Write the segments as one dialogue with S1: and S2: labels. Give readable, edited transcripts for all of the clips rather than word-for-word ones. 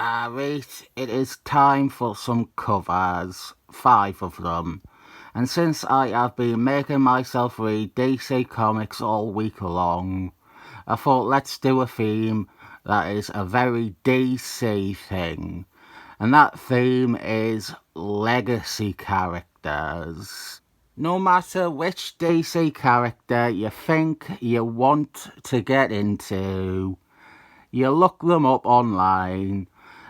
S1: Right, it is time for some covers, 5 of them. And since I have been making myself read DC Comics all week long, I thought let's do a theme that is a very DC thing. And that theme is legacy characters. No matter which DC character you think you want to get into, you look them up online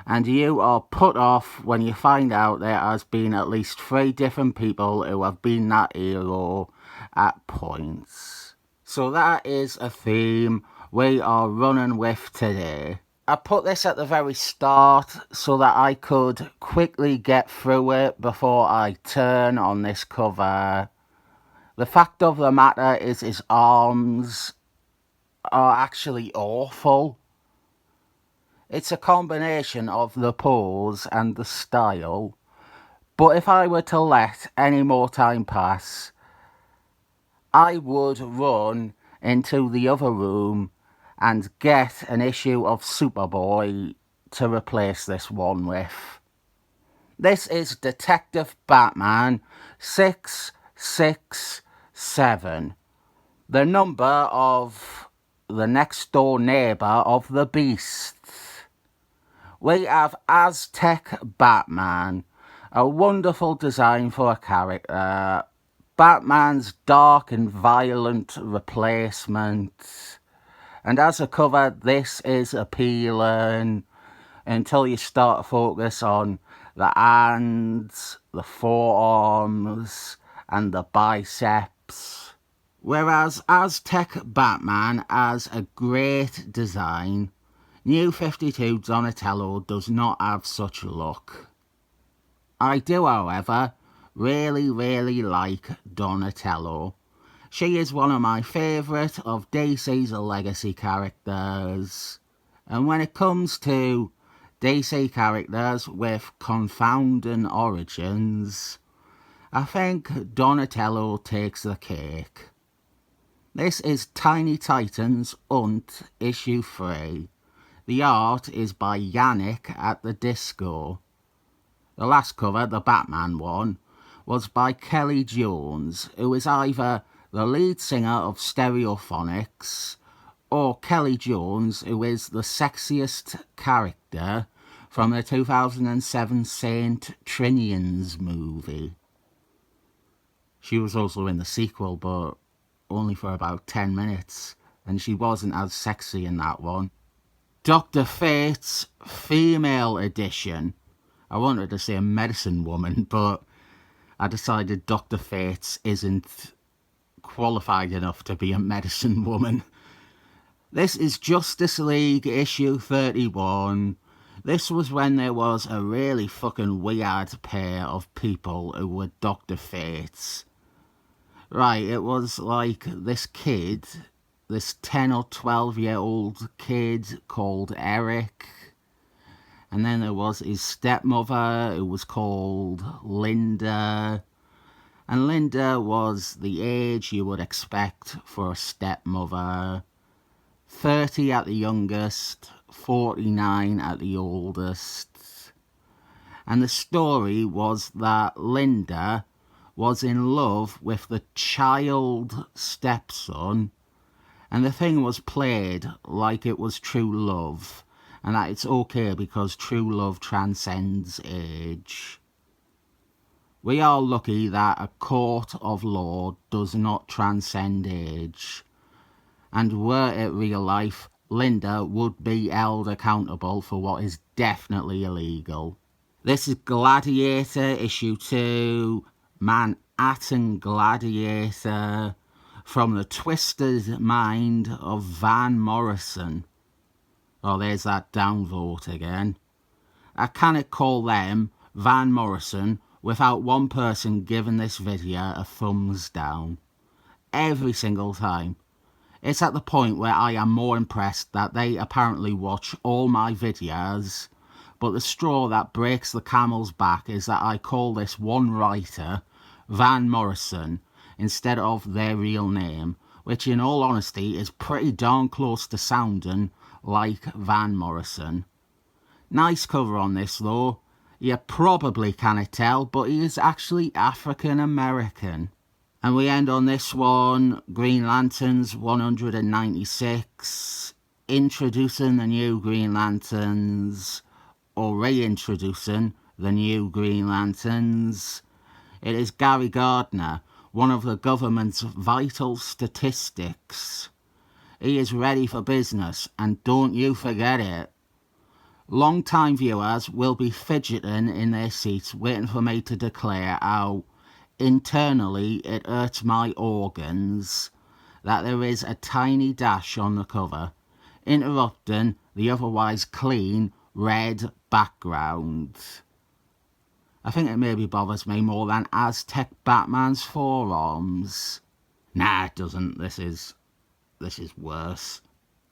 S1: and you are put off when you find out there has been at least 3 different people who have been that hero at points. So that is a theme we are running with today. I put this at the very start so that I could quickly get through it before I turn on this cover. The fact of the matter is his arms are actually awful. It's a combination of the pose and the style, but if I were to let any more time pass, I would run into the other room and get an issue of Superboy to replace this one with. This is Detective Batman 667, the number of the next door neighbour of the Beast. We have Aztec Batman, a wonderful design for a character, Batman's dark and violent replacement. And as a cover, this is appealing until you start to focus on the hands, the forearms, and the biceps. Whereas Aztec Batman has a great design, New 52 Donatello does not have such luck. I do, however, really like Donatello. She is one of my favourite of DC's legacy characters. And when it comes to DC characters with confounding origins, I think Donatello takes the cake. This is Tiny Titans Unt issue 3. The art is by Yanick at the Disco. The last cover, the Batman one, was by Kelley Jones, who is either the lead singer of Stereophonics or Kelley Jones, who is the sexiest character from the 2007 Saint Trinians movie. She was also in the sequel, but only for about 10 minutes, and she wasn't as sexy in that one. Dr. Fate's female edition. I wanted to say medicine woman, but I decided Dr. Fate's isn't qualified enough to be a medicine woman. This is Justice League issue 31. This was when there was a really fucking weird pair of people who were Dr. Fates. Right, it was like this kid, this 10 or 12-year-old kid called Eric. And then there was his stepmother, who was called Linda. And Linda was the age you would expect for a stepmother. 30 at the youngest, 49 at the oldest. And the story was that Linda was in love with the child stepson, and the thing was played like it was true love, and that it's okay because true love transcends age. We are lucky that a court of law does not transcend age, and were it real life, Linda would be held accountable for what is definitely illegal. This is Gladiator issue 2, Manhattan Gladiator, from the twisted mind of Van Morrison. Oh, there's that downvote again. I cannot call them Van Morrison without one person giving this video a thumbs down. Every single time. It's at the point where I am more impressed that they apparently watch all my videos, but the straw that breaks the camel's back is that I call this one writer Van Morrison instead of their real name, which in all honesty is pretty darn close to sounding like Van Morrison. Nice cover on this though. You probably cannot tell, but he is actually African American. And we end on this one, Green Lanterns 196, introducing the new Green Lanterns, or reintroducing the new Green Lanterns. It is Gary Gardner, one of the government's vital statistics. He is ready for business, and don't you forget it. Long-time viewers will be fidgeting in their seats waiting for me to declare how internally it hurts my organs that there is a tiny dash on the cover, interrupting the otherwise clean red background. I think it maybe bothers me more than Aztec Batman's forearms. Nah, it doesn't. This is worse.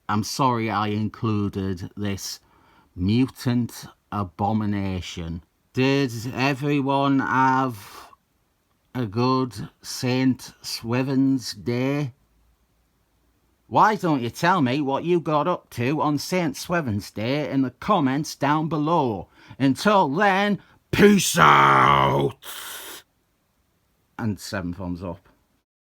S1: I'm sorry I included this mutant abomination. Did everyone have a good St. Swithin's Day? Why don't you tell me what you got up to on St. Swithin's Day in the comments down below? Until then, peace out! And 7 thumbs up.